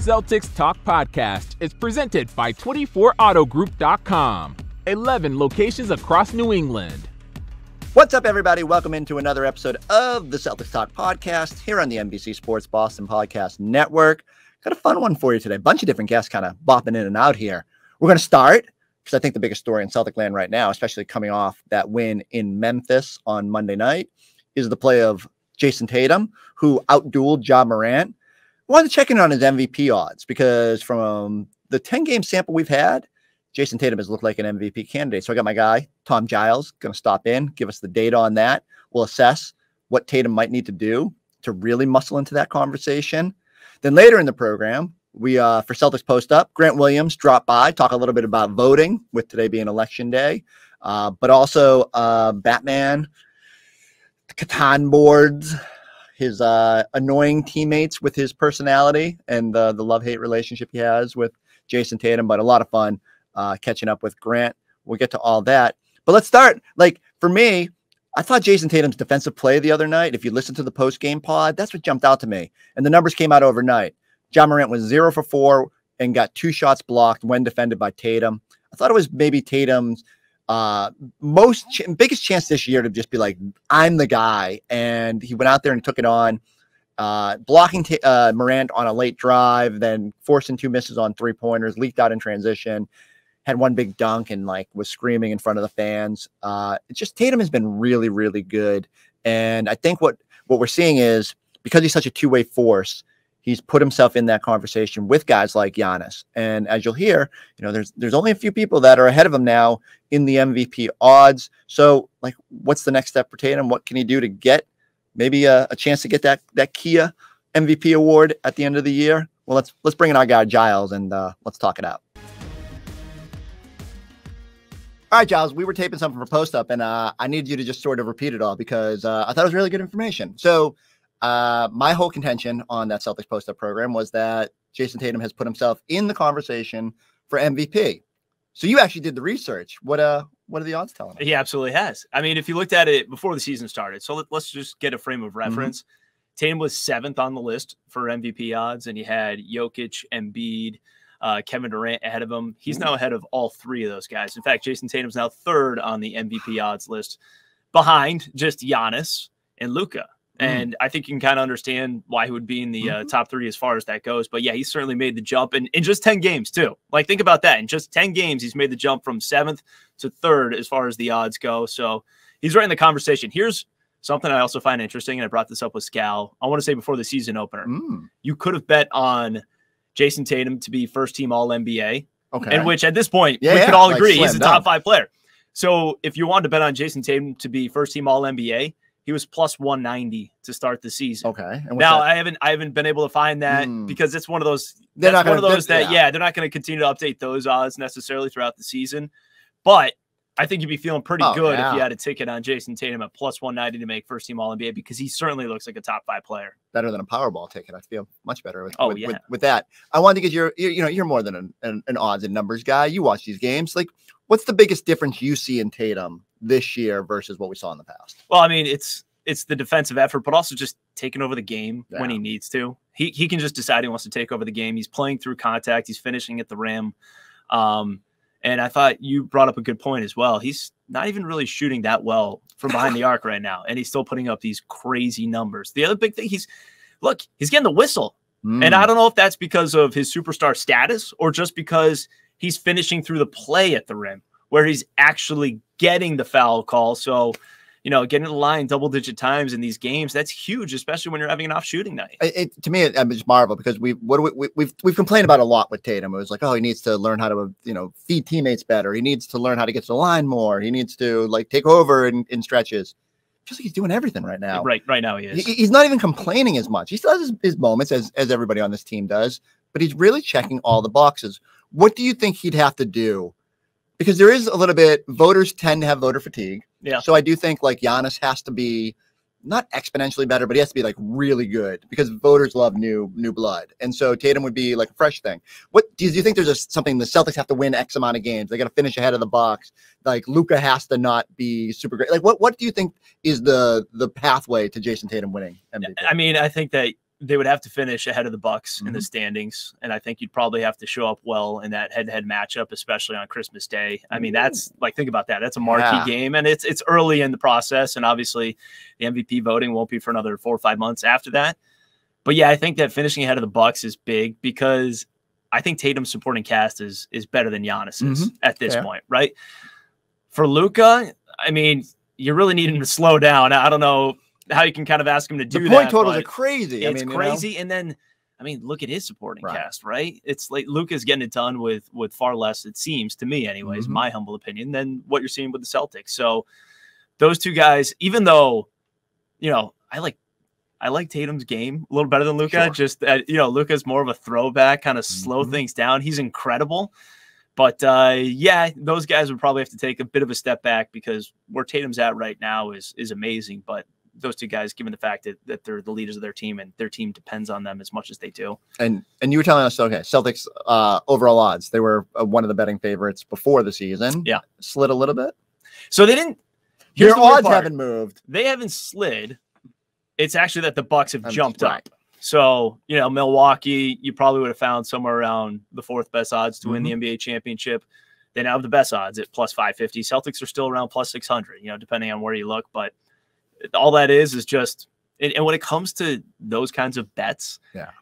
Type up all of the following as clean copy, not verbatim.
Celtics Talk Podcast is presented by 24autogroup.com. 11 locations across New England. What's up, everybody? Welcome into another episode of the Celtics Talk Podcast here on the NBC Sports Boston Podcast Network. Got a fun one for you today. A bunch of different guests kind of bopping in and out here. We're going to start, because I think the biggest story in Celtic land right now, especially coming off that win in Memphis on Monday night, is the play of Jayson Tatum, who outdueled Ja Morant. I wanted to check in on his MVP odds, because from the 10-game sample we've had, Jayson Tatum has looked like an MVP candidate. So I got my guy, Tom Giles, going to stop in, give us the data on that. We'll assess what Tatum might need to do to really muscle into that conversation. Then later in the program, we for Celtics Post Up, Grant Williams dropped by, talk a little bit about voting, with today being election day, but also Batman, the Catan boards, his annoying teammates with his personality, and the love-hate relationship he has with Jayson Tatum, but a lot of fun catching up with Grant. We'll get to all that. But let's start. Like, for me, I thought Jayson Tatum's defensive play the other night, if you listen to the post-game pod, that's what jumped out to me. And the numbers came out overnight. Ja Morant was 0 for 4 and got 2 shots blocked when defended by Tatum. I thought it was maybe Tatum's biggest chance this year to just be like, I'm the guy. And he went out there and took it on, blocking Morant on a late drive, then forcing 2 misses on 3-pointers, leaked out in transition, had one big dunk, and was screaming in front of the fans. It's just Tatum has been really, really good. And I think what we're seeing is, because he's such a two-way force, he's put himself in that conversation with guys like Giannis. And as you'll hear, there's only a few people that are ahead of him now in the MVP odds. So, what's the next step for Tatum? What can he do to get maybe a chance to get that Kia MVP award at the end of the year? Well, let's bring in our guy Giles, and let's talk it out. All right, Giles, we were taping something for Post Up, and I needed you to just sort of repeat it all, because I thought it was really good information. So my whole contention on that Celtics Post Up program was that Jayson Tatum has put himself in the conversation for MVP. So you actually did the research. What are the odds telling us? He absolutely has. I mean, if you looked at it before the season started, so let's just get a frame of reference. Tatum was 7th on the list for MVP odds, and you had Jokic, Embiid, Kevin Durant ahead of him. He's now ahead of all 3 of those guys. In fact, Jayson Tatum's now 3rd on the MVP odds list, behind just Giannis and Luka. And I think you can kind of understand why he would be in the top 3 as far as that goes. But yeah, he certainly made the jump in just 10 games too. Think about that. In just 10 games, he's made the jump from 7th to 3rd as far as the odds go. So he's right in the conversation. Here's something I also find interesting, and I brought this up with Scal. I want to say before the season opener, you could have bet on Jayson Tatum to be first-team All-NBA, in which at this point, we could all agree he's a top 5 player. So if you wanted to bet on Jayson Tatum to be first-team All-NBA, he was plus 190 to start the season. Okay. And now I haven't been able to find that, because it's one of those. They're not going to continue to update those odds necessarily throughout the season. But I think you'd be feeling pretty good if you had a ticket on Jayson Tatum at plus 190 to make first team All NBA, because he certainly looks like a top 5 player. Better than a Powerball ticket. I feel much better with that. I wanted to get you're more than an odds and numbers guy. You watch these games. What's the biggest difference you see in Tatum this year versus what we saw in the past? Well, I mean, it's the defensive effort, but also just taking over the game when he needs to. He can just decide he wants to take over the game. He's playing through contact. He's finishing at the rim. And I thought you brought up a good point as well. He's not even really shooting that well from behind the arc right now, and he's still putting up these crazy numbers. The other big thing, he's getting the whistle. And I don't know if that's because of his superstar status or just because he's finishing through the play at the rim, where he's actually getting the foul call. So, getting to the line double-digit times in these games, that's huge, especially when you're having an off shooting night. To me, I just marvel, because we've complained about a lot with Tatum. It was like, he needs to learn how to feed teammates better. He needs to learn how to get to the line more. He needs to take over in stretches. Just like he's doing everything right now. Right now he is. He's not even complaining as much. He still has his moments, as everybody on this team does, but he's really checking all the boxes. What do you think he'd have to do? Because there is a little bit, voters tend to have voter fatigue. Yeah. So I do think Giannis has to be not exponentially better, but he has to be really good, because voters love new blood. And so Tatum would be a fresh thing. What do you think? There's something the Celtics have to win X amount of games. They got to finish ahead of the box. Luka has to not be super great. What do you think is the pathway to Jayson Tatum winning MVP? I mean, I think that they would have to finish ahead of the Bucks in the standings. And I think you'd probably have to show up well in that head-to-head matchup, especially on Christmas Day. I mean, that's like, think about that. That's a marquee game, and it's early in the process. And obviously the MVP voting won't be for another 4 or 5 months after that. But yeah, I think that finishing ahead of the Bucks is big because I think Tatum's supporting cast is better than Giannis's at this point, right? For Luka, I mean, you really need him to slow down. I don't know how you can kind of ask him to do that. The point totals are crazy. It's crazy. And then, I mean, look at his supporting cast, right? It's like Luka's getting it done with far less, it seems to me anyways, my humble opinion, than what you're seeing with the Celtics. So those two guys, even though, you know, I like Tatum's game a little better than Luka. Sure. Just you know, Luka's more of a throwback, kind of slow things down. He's incredible. But yeah, those guys would probably have to take a bit of a step back because where Tatum's at right now is amazing. But those two guys, given the fact that they're the leaders of their team and their team depends on them as much as they do. And you were telling us, okay, Celtics overall odds, they were one of the betting favorites before the season. Yeah. Slid a little bit. So they didn't. Their odds haven't moved. They haven't slid. It's actually that the Bucks have jumped up. So, you know, Milwaukee, you probably would have found somewhere around the 4th best odds to win the NBA championship. They now have the best odds at plus 550. Celtics are still around plus 600, you know, depending on where you look. But all that is just, and when it comes to those kinds of bets,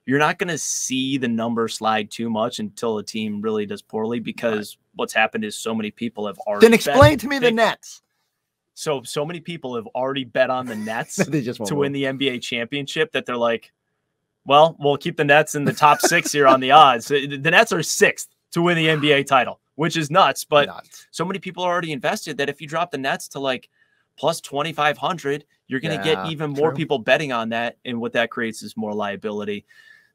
you're not going to see the number slide too much until a team really does poorly because what's happened is so many people have already. Then explain to me the Nets. So many people have already bet on the Nets to win the NBA championship that they're like, well, we'll keep the Nets in the top 6 here on the odds. The Nets are 6th to win the NBA title, which is nuts. But so many people are already invested that if you drop the Nets to like plus 2,500, you're going to get even more people betting on that. And what that creates is more liability.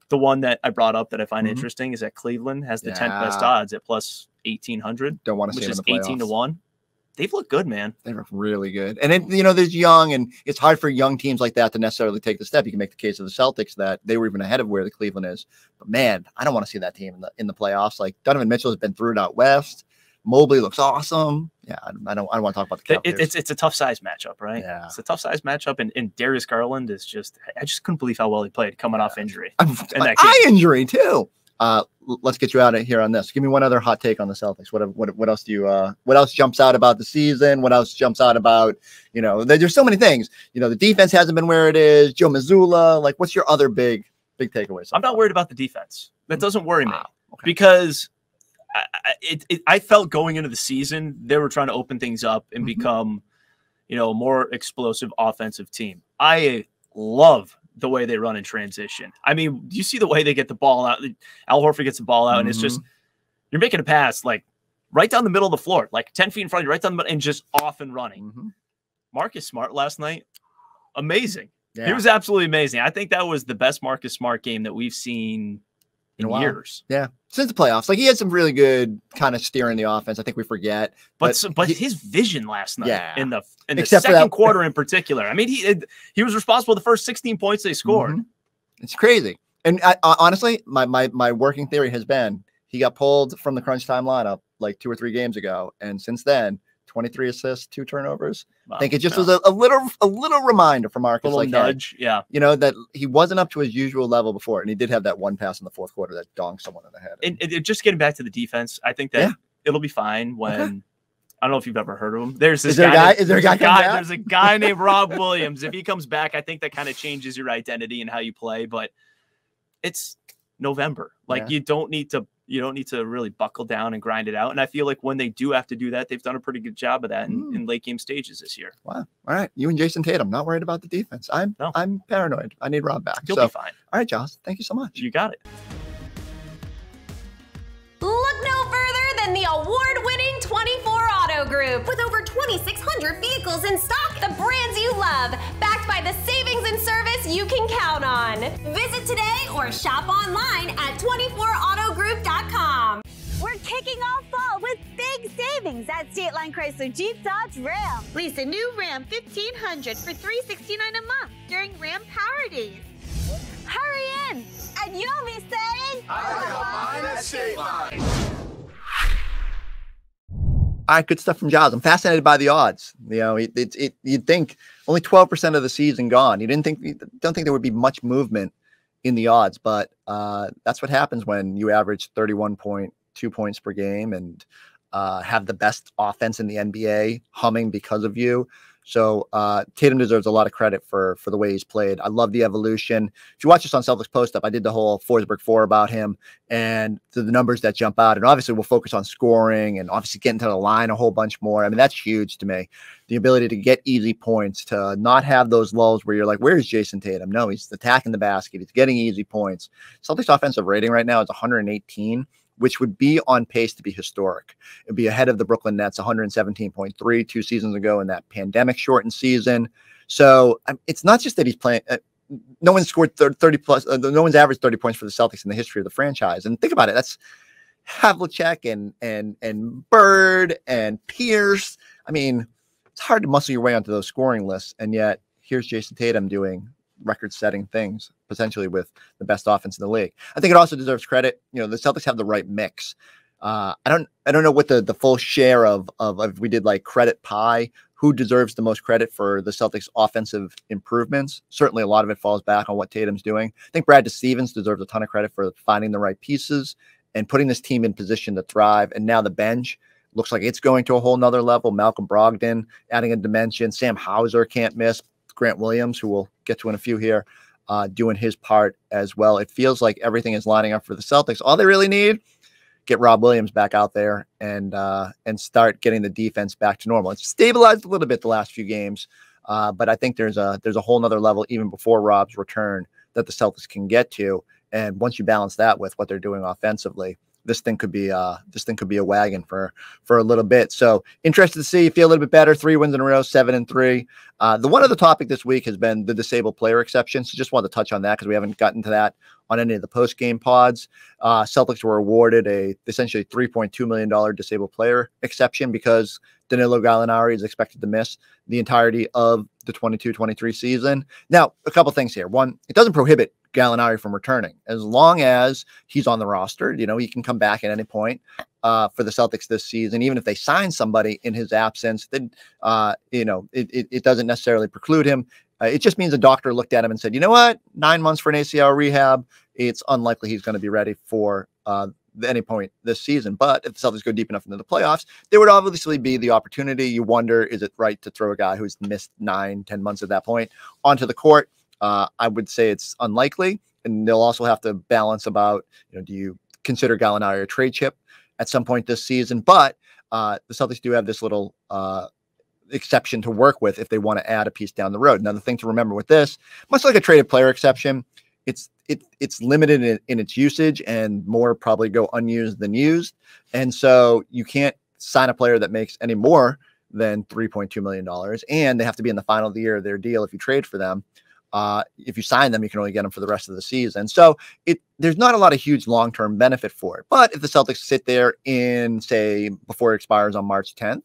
The one that I brought up that I find interesting is that Cleveland has the 10th best odds at plus 1,800. Don't want to see them in the playoffs. 18 to 1. They've looked good, man. They look really good. And then, you know, there's young, and it's hard for young teams like that to necessarily take the step. You can make the case of the Celtics that they were even ahead of where the Cleveland is. But man, I don't want to see that team in the playoffs. Like Donovan Mitchell has been through it out west. Mobley looks awesome. Yeah, I don't want to talk about the Cavaliers. It's a tough size matchup, right? Yeah, it's a tough size matchup, and Darius Garland is just, I just couldn't believe how well he played coming off injury. Eye injury too. Let's get you out of here on this. Give me one other hot take on the Celtics. What else do you what else jumps out about the season? What else jumps out about, you know, there's so many things. You know, the defense hasn't been where it is. Joe Mazzulla, like what's your other big takeaways? I'm not worried about the defense. That doesn't worry me because I felt going into the season they were trying to open things up and become, you know, a more explosive offensive team. I love the way they run in transition. I mean, you see the way they get the ball out. Al Horford gets the ball out, and it's just, you're making a pass like right down the middle of the floor, like 10 feet in front of you, right down the middle, and just off and running. Marcus Smart last night, amazing. Yeah. He was absolutely amazing. I think that was the best Marcus Smart game that we've seen in years. Yeah. Since the playoffs. Like he had some really good kind of steering the offense. I think we forget. But his vision last night in the second quarter in particular. I mean, he was responsible for the first 16 points they scored. It's crazy. And honestly, my working theory has been he got pulled from the crunch time lineup like 2 or 3 games ago. And since then, 23 assists, 2 turnovers. Wow. I think it just was a little reminder for Marcus, a little nudge, hey, you know, that he wasn't up to his usual level before, and he did have that one pass in the 4th quarter that donked someone in the head. And just getting back to the defense, I think that it'll be fine when I don't know if you've ever heard of him. There's this guy. There's a guy named Rob Williams. If he comes back, I think that kind of changes your identity and how you play. But it's November. Like you don't need to really buckle down and grind it out. And I feel like when they do have to do that, they've done a pretty good job of that in late game stages this year. Wow. All right. You and Jayson Tatum, not worried about the defense. I'm paranoid. I need Rob back. You'll be fine. All right, Josh. Thank you so much. You got it. Look no further than the award-winning 24 Auto Group. With over 2,600 vehicles in stock, the brands you love, backed by the savings and service you can count on. Visit today or shop online at 24autogroup.com. We're kicking off fall with big savings at State Line Chrysler Jeep Dodge Ram. Lease a new Ram 1500 for $369 a month during Ram Power Days. Hurry in, and you'll be saying, I got mine at State Line. All right, good stuff from Giles. I'm fascinated by the odds. You know, you'd think only 12% of the season gone. You don't think there would be much movement in the odds, but that's what happens when you average 31.2 points per game and have the best offense in the NBA humming because of you. So Tatum deserves a lot of credit for the way he's played. I love the evolution. If you watch this on Celtics Post Up, I did the whole Forsberg 4 about him and the numbers that jump out. And obviously we'll focus on scoring and obviously getting to the line a whole bunch more. I mean, that's huge to me. The ability to get easy points, to not have those lulls where you're like, where's Jayson Tatum? No, he's attacking the basket. He's getting easy points. Celtics offensive rating right now is 118. Which would be on pace to be historic. It'd be ahead of the Brooklyn Nets, 117.3 2 seasons ago in that pandemic shortened season. So it's not just that he's playing. No one's scored 30 plus. No one's averaged 30 points for the Celtics in the history of the franchise. And think about it. That's Havlicek and Bird and Pierce. I mean, it's hard to muscle your way onto those scoring lists. And yet here's Jayson Tatum doing record-setting things, potentially with the best offense in the league. I think it also deserves credit. You know, the Celtics have the right mix. I don't know what the full share of if we did like credit pie, who deserves the most credit for the Celtics offensive improvements. Certainly a lot of it falls back on what Tatum's doing. I think Brad Stevens deserves a ton of credit for finding the right pieces and putting this team in position to thrive. And now the bench looks like it's going to a whole nother level. Malcolm Brogdon adding a dimension. Sam Hauser can't miss. Grant Williams, who we'll get to in a few here, doing his part as well. It feels like everything is lining up for the Celtics. All they really need, get Rob Williams back out there and start getting the defense back to normal. It's stabilized a little bit the last few games, but I think there's a whole nother level even before Rob's return that the Celtics can get to. And once you balance that with what they're doing offensively, this thing could be a wagon for a little bit. So interested to see you feel a little bit better. 3 wins in a row, 7-3. The one other topic this week has been the disabled player exception. So just wanted to touch on that because we haven't gotten to that on any of the post game pods. Celtics were awarded a essentially $3.2 million disabled player exception because Danilo Gallinari is expected to miss the entirety of the 22-23 season. Now, a couple things here. One, it doesn't prohibit Gallinari from returning as long as he's on the roster. You know, he can come back at any point for the Celtics this season. Even if they sign somebody in his absence, then it doesn't necessarily preclude him. It just means a doctor looked at him and said, you know what, 9 months for an ACL rehab, it's unlikely he's going to be ready for any point this season. But if the Celtics go deep enough into the playoffs, there would obviously be the opportunity. You wonder, is it right to throw a guy who's missed 9-10 months at that point onto the court? I would say it's unlikely, and they'll also have to balance about, do you consider Gallinari a trade chip at some point this season? But the Celtics do have this little exception to work with if they want to add a piece down the road. Another thing to remember with this, much like a traded player exception, it's limited in its usage and more probably go unused than used. And so you can't sign a player that makes any more than $3.2 million, and they have to be in the final year of their deal if you trade for them. If you sign them, you can only get them for the rest of the season. So there's not a lot of huge long-term benefit for it. But if the Celtics sit there in, say, before it expires on March 10th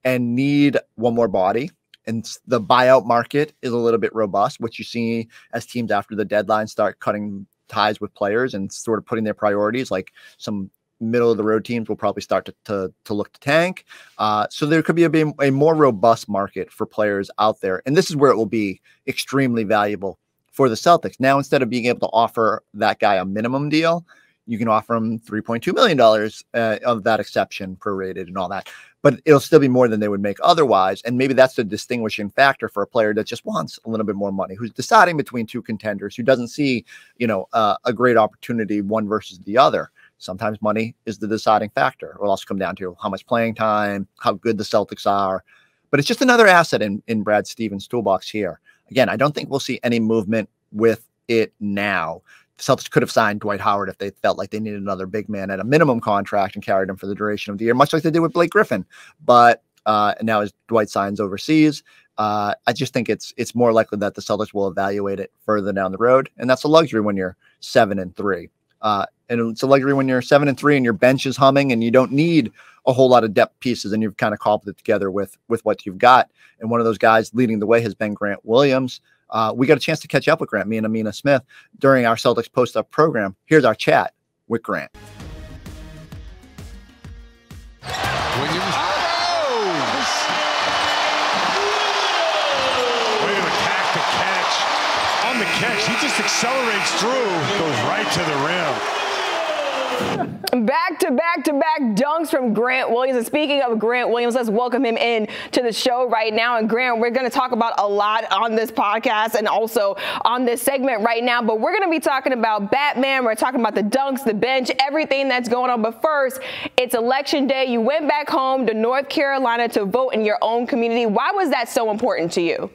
and need one more body, and the buyout market is a little bit robust, which you see as teams after the deadline start cutting ties with players and sort of putting their priorities, like some middle of the road teams will probably start to look to tank. So there could be a more robust market for players out there. And this is where it will be extremely valuable for the Celtics. Now, instead of being able to offer that guy a minimum deal, you can offer him $3.2 million of that exception prorated and all that. But it'll still be more than they would make otherwise. And maybe that's the distinguishing factor for a player that just wants a little bit more money, who's deciding between two contenders, who doesn't see, a great opportunity one versus the other. Sometimes money is the deciding factor. It will also come down to how much playing time, how good the Celtics are. But it's just another asset in Brad Stevens' toolbox here. Again, I don't think we'll see any movement with it now. The Celtics could have signed Dwight Howard if they felt like they needed another big man at a minimum contract and carried him for the duration of the year, much like they did with Blake Griffin. But now as Dwight signs overseas, I just think it's more likely that the Celtics will evaluate it further down the road. And that's a luxury when you're 7-3. And it's a luxury when you're 7-3 and your bench is humming and you don't need a whole lot of depth pieces and you've kind of cobbled it together with what you've got. And one of those guys leading the way has been Grant Williams. We got a chance to catch up with Grant, me and Amina Smith, during our Celtics post-up program. Here's our chat with Grant. Williams. Way to attack the catch. On the catch, he just just accelerates through, goes right to the rim. Back-to-back dunks from Grant Williams. And speaking of Grant Williams, let's welcome him in to the show right now. And Grant, we're going to talk about a lot on this podcast and also on this segment right now. But we're going to be talking about Batman. We're talking about the dunks, the bench, everything that's going on. But first, it's Election Day. You went back home to North Carolina to vote in your own community. Why was that so important to you?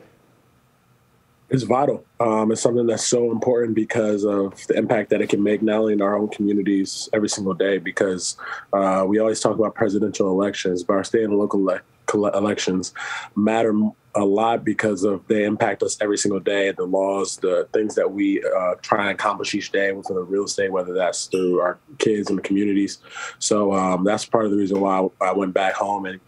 It's vital. It's something that's so important because of the impact that it can make, not only in our own communities every single day, because we always talk about presidential elections, but our state and local elections matter a lot because of they impact us every single day. The laws, the things that we try and accomplish each day within the real estate, whether that's through our kids and the communities. So that's part of the reason why I went back home and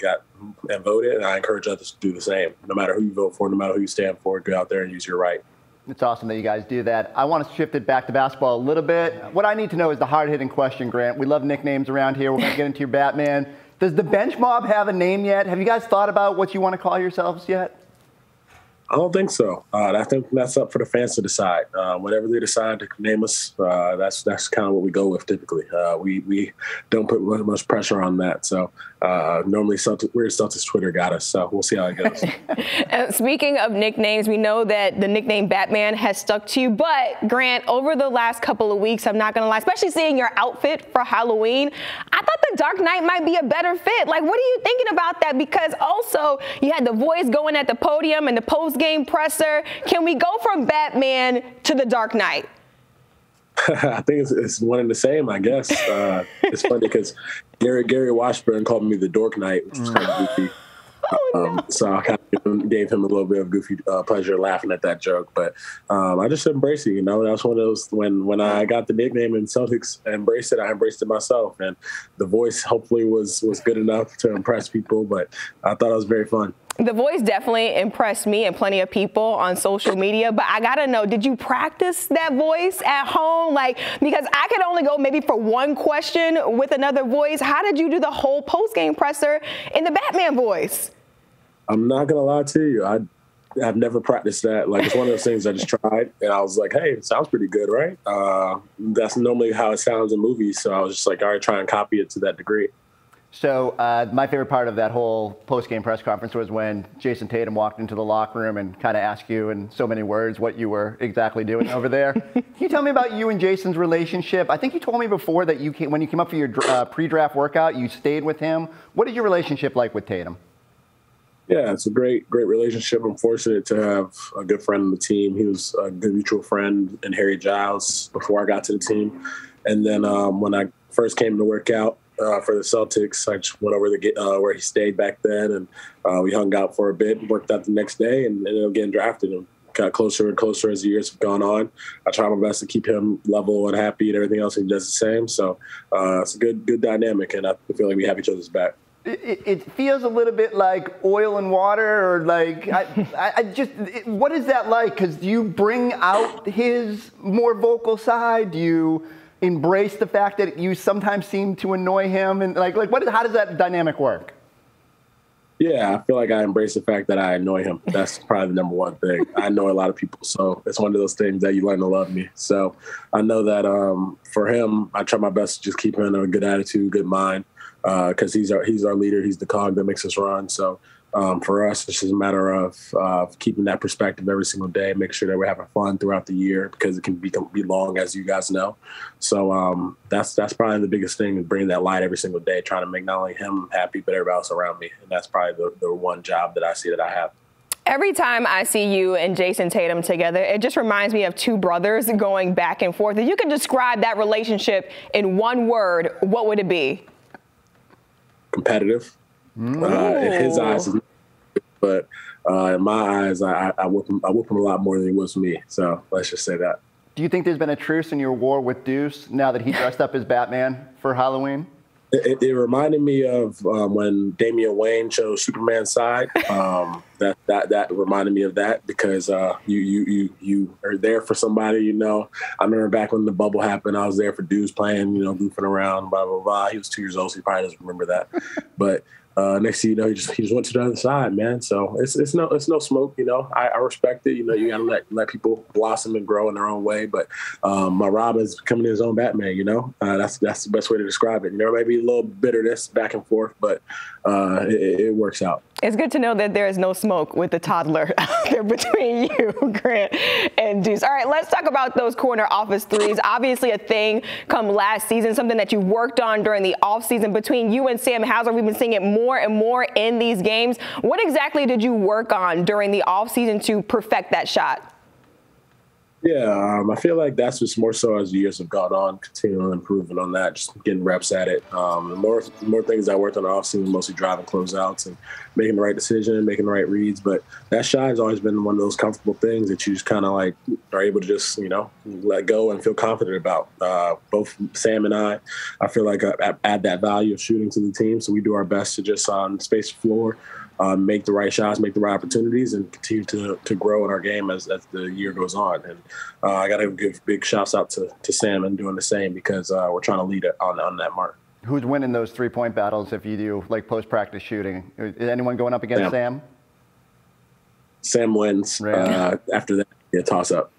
voted. And I encourage others to do the same. No matter who you vote for, no matter who you stand for, go out there and use your right. It's awesome that you guys do that. I want to shift it back to basketball a little bit. What I need to know is the hard-hitting question, Grant. We love nicknames around here. We're going to get into your Batman. Does the bench mob have a name yet? Have you guys thought about what you want to call yourselves yet? I don't think so. I think that's up for the fans to decide. Whatever they decide to name us, that's kind of what we go with typically. We don't put much pressure on that. So normally Celtics Twitter got us. So we'll see how it goes. Speaking of nicknames, we know that the nickname Batman has stuck to you. But Grant, over the last couple of weeks, I'm not going to lie, especially seeing your outfit for Halloween, I thought the Dark Knight might be a better fit. Like, what are you thinking about that? Because also you had the voice going at the podium and the postgame presser. Can we go from Batman to the Dark Knight? I think it's one and the same, I guess. It's funny because Gary Washburn called me the Dork Knight, which was kind of goofy. So I kind of gave him a little bit of goofy pleasure laughing at that joke. But I just embraced it, That was one of those, when I got the nickname and Celtics embraced it, I embraced it myself. And the voice hopefully was good enough to impress people, but I thought it was very fun. The voice definitely impressed me and plenty of people on social media, but I gotta know, did you practice that voice at home? Because I could only go maybe for one question with another voice. How did you do the whole post-game presser in the Batman voice? I'm not gonna lie to you. I've never practiced that. It's one of those things I just tried, and I was like, hey, it sounds pretty good, right? That's normally how it sounds in movies, so I was just like, all right, try and copy it to that degree. So my favorite part of that whole post-game press conference was when Jayson Tatum walked into the locker room and kind of asked you in so many words what you were exactly doing over there. Can you tell me about you and Jayson's relationship? I think you told me before that when you came up for your pre-draft workout, you stayed with him. What is your relationship like with Tatum? Yeah, it's a great relationship. I'm fortunate to have a good friend on the team. He was a good mutual friend in Harry Giles before I got to the team. And then when I first came to work out, for the Celtics, I just went over to where he stayed back then, and we hung out for a bit, worked out the next day, and ended up getting drafted. And got closer and closer as the years have gone on. I try my best to keep him level and happy, and everything else he does the same. So it's a good dynamic, and I feel like we have each other's back. It feels a little bit like oil and water, or what is that like? Because do you bring out his more vocal side? Do you embrace the fact that you sometimes seem to annoy him, and how does that dynamic work? Yeah, I feel like I embrace the fact that I annoy him. That's probably the number one thing. I annoy a lot of people, so it's one of those things that you learn to love me. So I know that for him, I try my best to just keep him in a good attitude, good mind, because he's our leader. He's the cog that makes us run. So for us, it's just a matter of keeping that perspective every single day, make sure that we're having fun throughout the year, because it can be long, as you guys know. So that's probably the biggest thing, is bringing that light every single day, trying to make not only him happy, but everybody else around me. And that's probably the one job that I see that I have. Every time I see you and Jayson Tatum together, it just reminds me of two brothers going back and forth. If you could describe that relationship in one word, what would it be? Competitive. In his eyes, but in my eyes, I whip him a lot more than he whips me. So let's just say that. Do you think there's been a truce in your war with Deuce now that he dressed up as Batman for Halloween? It reminded me of when Damian Wayne chose Superman's side. That reminded me of that, because you are there for somebody. I remember back when the bubble happened, I was there for Deuce playing, goofing around, blah blah blah. He was 2 years old, so he probably doesn't remember that. But next thing you know, he just went to the other side, man. So it's no smoke, you know. I respect it. You know, you gotta let people blossom and grow in their own way. But my Rob is becoming his own Batman. You know, that's the best way to describe it. You know, maybe a little bitterness back and forth, but it works out. It's good to know that there is no smoke with the toddler out there between you, Grant, and Deuce. All right, let's talk about those corner office threes. Obviously a thing come last season, something that you worked on during the offseason between you and Sam Hauser. We've been seeing it more and more in these games. What exactly did you work on during the offseason to perfect that shot? Yeah, I feel like that's just more so as the years have gone on, continuing improving on that, just getting reps at it. The more things I worked on the offseason, mostly driving closeouts and making the right decision, making the right reads. But that shot has always been one of those comfortable things that you just kind of like are able to just, you know, let go and feel confident about. Both Sam and I feel like I add that value of shooting to the team. So we do our best to just space the floor, make the right shots, make the right opportunities, and continue to grow in our game as the year goes on. And I got to give big shouts out to Sam and doing the same because we're trying to lead it on that mark. Who's winning those 3-point battles if you do like post-practice shooting? Is anyone going up against Sam? Sam wins. Right. After that, toss up.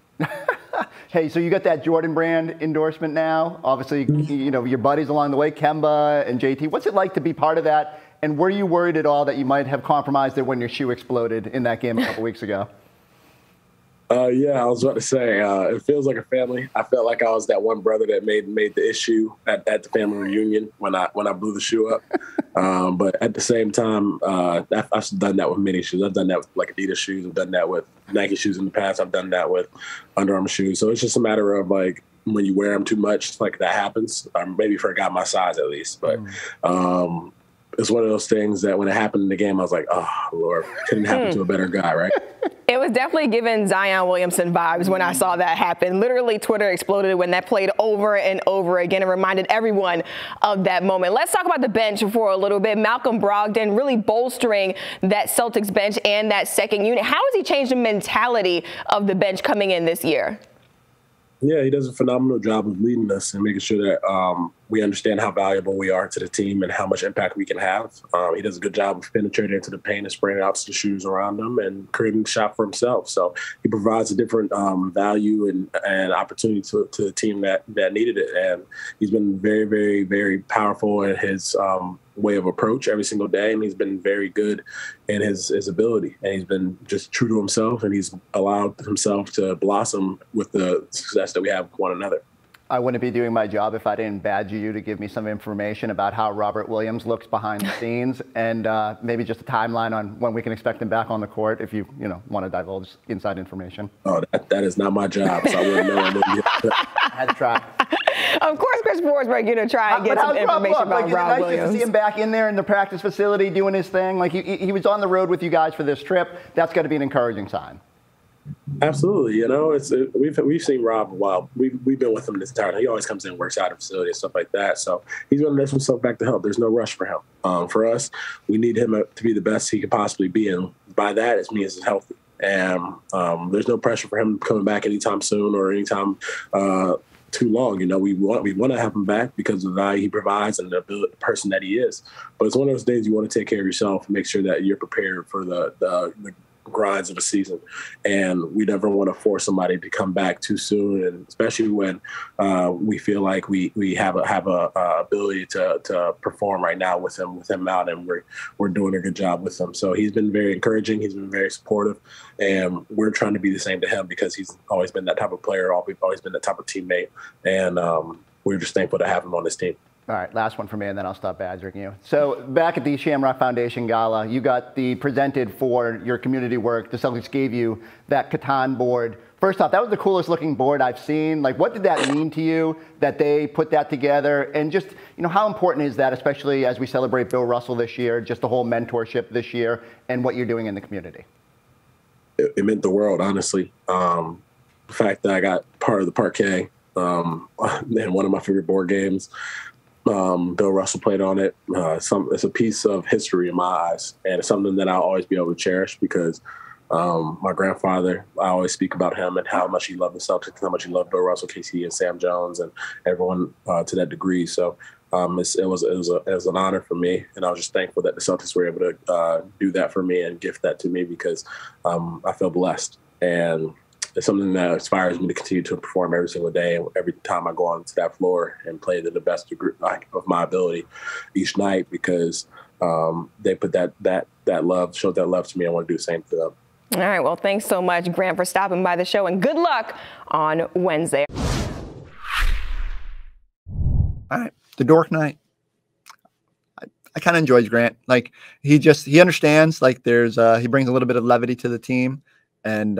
Hey, so you got that Jordan Brand endorsement now. Obviously, you know, your buddies along the way, Kemba and JT. What's it like to be part of that? And were you worried at all that you might have compromised it when your shoe exploded in that game a couple weeks ago? Yeah, I was about to say, it feels like a family. I felt like I was that one brother that made the issue at the family reunion when I blew the shoe up. But at the same time, I've done that with many shoes. I've done that with like Adidas shoes. I've done that with Nike shoes in the past. I've done that with Under Armour shoes. So it's just a matter of like when you wear them too much, like that happens. Maybe for a guy my size at least, but. It's one of those things that when it happened in the game, I was like, oh, Lord, couldn't happen to a better guy, right? It was definitely giving Zion Williamson vibes when I saw that happen. Literally, Twitter exploded when that played over and over again. It reminded everyone of that moment. Let's talk about the bench for a little bit. Malcolm Brogdon really bolstering that Celtics bench and that second unit. How has he changed the mentality of the bench coming in this year? Yeah, he does a phenomenal job of leading us and making sure that we understand how valuable we are to the team and how much impact we can have. He does a good job of penetrating into the paint and spraying out to the shoes around him and creating a shot for himself. So he provides a different value and opportunity to the team that needed it. And he's been very, very, very powerful in his way of approach every single day, and he's been very good in his ability, and he's been just true to himself, and he's allowed himself to blossom with the success that we have with one another. I wouldn't be doing my job if I didn't badger you to give me some information about how Robert Williams looks behind the scenes, and maybe just a timeline on when we can expect him back on the court if you want to divulge inside information. Oh, that is not my job, so I wouldn't know. I had to try. Of course, Chris Forsberg, going to try and get some information about Rob Williams. Nice to see him back in there in the practice facility doing his thing. Like he was on the road with you guys for this trip. That's got to be an encouraging sign. Absolutely, we've seen Rob a while. We've been with him this entire time. He always comes in, works out of the facility and stuff like that. So he's going to let himself back to help. There's no rush for him. For us, we need him to be the best he could possibly be, and by that it means he's healthy. And there's no pressure for him coming back anytime soon or anytime too long. We want to have him back because of the value he provides and the person that he is. But it's one of those days you want to take care of yourself and make sure that you're prepared for the grinds of a season, and we never want to force somebody to come back too soon, and especially when we feel like we have a ability to perform right now with him out, and we're doing a good job with him. So he's been very encouraging, he's been very supportive, and we're trying to be the same to him because he's always been that type of player, we've always been that type of teammate, and we're just thankful to have him on this team. All right, last one for me, and then I'll stop badgering you. So back at the Shamrock Foundation Gala, you got the presented for your community work. The Celtics gave you that Catan board. First off, that was the coolest looking board I've seen. Like, what did that mean to you that they put that together? And just, how important is that, especially as we celebrate Bill Russell this year, just the whole mentorship this year and what you're doing in the community? It meant the world, honestly. The fact that I got part of the parquet in one of my favorite board games. Bill Russell played on it. It's a piece of history in my eyes, and it's something that I'll always be able to cherish because my grandfather, I always speak about him and how much he loved the Celtics, how much he loved Bill Russell, KC, and Sam Jones, and everyone to that degree. So it was an honor for me, and I was just thankful that the Celtics were able to do that for me and gift that to me because I feel blessed, and it's something that inspires me to continue to perform every single day. And every time I go onto that floor and play to the best degree of my ability each night, because they put that love, showed that love to me. I want to do the same to them. All right. Well, thanks so much, Grant, for stopping by the show, and good luck on Wednesday. All right. The Dork Night. I kind of enjoys Grant. Like he understands, like he brings a little bit of levity to the team, and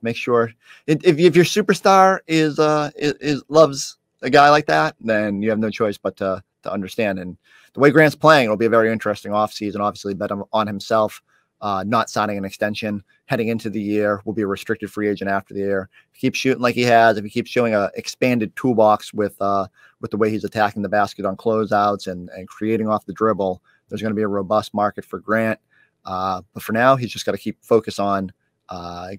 make sure if your superstar is loves a guy like that, then you have no choice but to understand. And the way Grant's playing, it'll be a very interesting offseason. Obviously, bet on himself, not signing an extension heading into the year. Will be a restricted free agent after the year. If he keeps shooting like he has, if he keeps showing a expanded toolbox with the way he's attacking the basket on closeouts and creating off the dribble, there's going to be a robust market for Grant. But for now, he's just got to keep focus on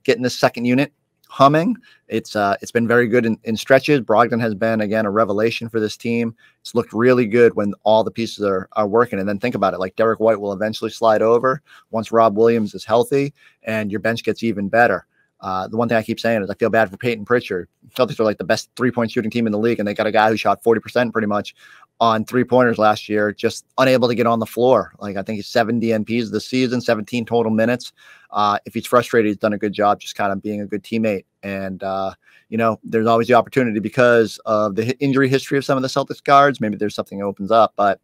getting this second unit humming. It's been very good in stretches. Brogdon has been, again, a revelation for this team. It's looked really good when all the pieces are working. And then think about it, like Derek White will eventually slide over once Rob Williams is healthy, and your bench gets even better. The one thing I keep saying is I feel bad for Peyton Pritchard. Celtics are like the best three-point shooting team in the league, and they got a guy who shot 40% pretty much on three-pointers last year, just unable to get on the floor. Like I think he's 7 DNPs this season, 17 total minutes. If he's frustrated, he's done a good job just kind of being a good teammate. And, there's always the opportunity because of the injury history of some of the Celtics guards. Maybe there's something that opens up, but,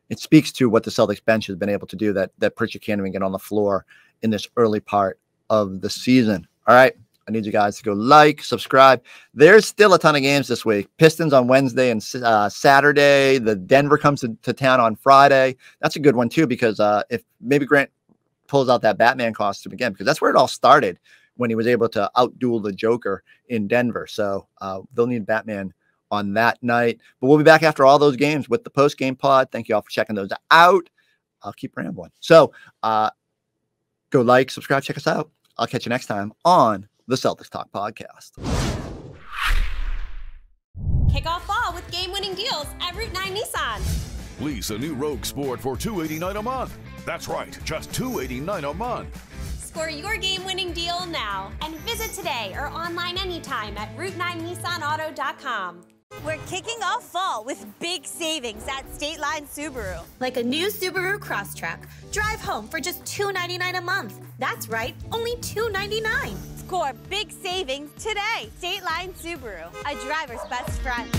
it speaks to what the Celtics bench has been able to do that Pritchard can't even get on the floor in this early part of the season. All right. I need you guys to go like, subscribe. There's still a ton of games this week. Pistons on Wednesday and Saturday. The Denver comes to town on Friday. That's a good one too, because if maybe Grant pulls out that Batman costume again, because that's where it all started when he was able to outduel the Joker in Denver. So they'll need Batman on that night. But we'll be back after all those games with the post-game pod. Thank you all for checking those out. I'll keep rambling. So go like, subscribe, check us out. I'll catch you next time on the Celtics Talk Podcast. Kick off fall with game-winning deals at Route 9 Nissan. Lease a new Rogue Sport for $289 a month. That's right, just $289 a month. Score your game-winning deal now and visit today or online anytime at Route9NissanAuto.com. We're kicking off fall with big savings at State Line Subaru. Like a new Subaru Crosstrek. Drive home for just $299 a month. That's right, only $299. Score big savings today. State Line Subaru, a driver's best friend.